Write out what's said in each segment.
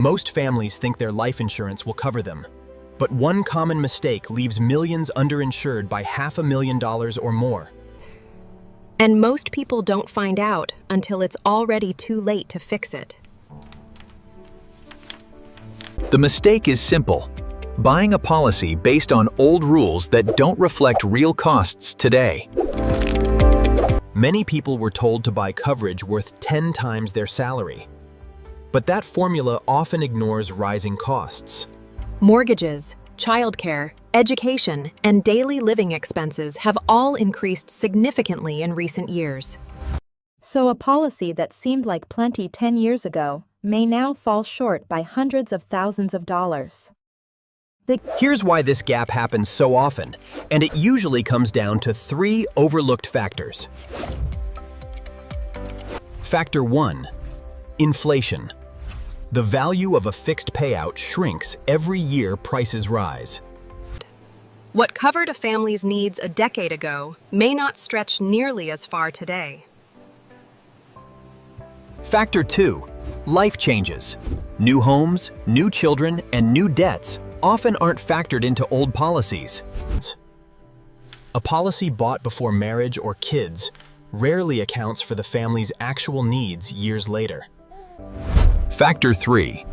Most families think their life insurance will cover them, but one common mistake leaves millions underinsured by $500,000 or more. And most people don't find out until it's already too late to fix it. The mistake is simple: buying a policy based on old rules that don't reflect real costs today. Many people were told to buy coverage worth 10 times their salary. But that formula often ignores rising costs. Mortgages, childcare, education, and daily living expenses have all increased significantly in recent years. So a policy that seemed like plenty 10 years ago may now fall short by hundreds of thousands of dollars. Here's why this gap happens so often, and it usually comes down to 3 overlooked factors. Factor 1. Inflation. The value of a fixed payout shrinks every year prices rise. What covered a family's needs a decade ago may not stretch nearly as far today. Factor 2. Life changes. New homes, new children, and new debts often aren't factored into old policies. A policy bought before marriage or kids rarely accounts for the family's actual needs years later. Factor 3.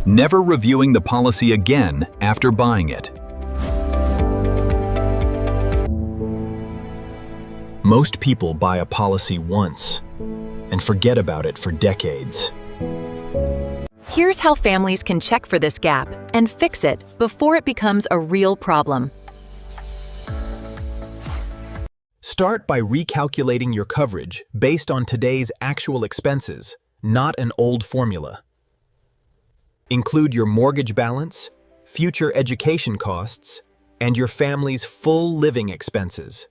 Never reviewing the policy again after buying it. Most people buy a policy once and forget about it for decades. Here's how families can check for this gap and fix it before it becomes a real problem. Start by recalculating your coverage based on today's actual expenses, not an old formula. Include your mortgage balance, future education costs, and your family's full living expenses.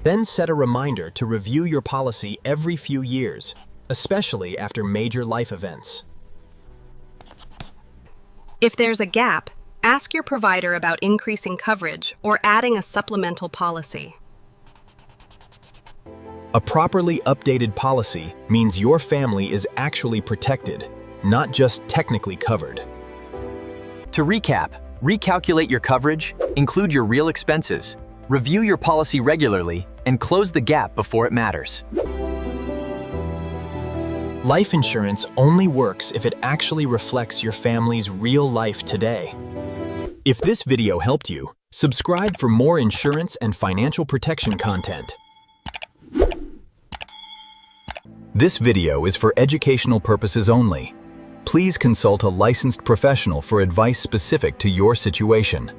Then set a reminder to review your policy every few years, especially after major life events. If there's a gap, ask your provider about increasing coverage or adding a supplemental policy. A properly updated policy means your family is actually protected, not just technically covered. To recap, recalculate your coverage, include your real expenses, review your policy regularly, and close the gap before it matters. Life insurance only works if it actually reflects your family's real life today. If this video helped you, subscribe for more insurance and financial protection content. This video is for educational purposes only. Please consult a licensed professional for advice specific to your situation.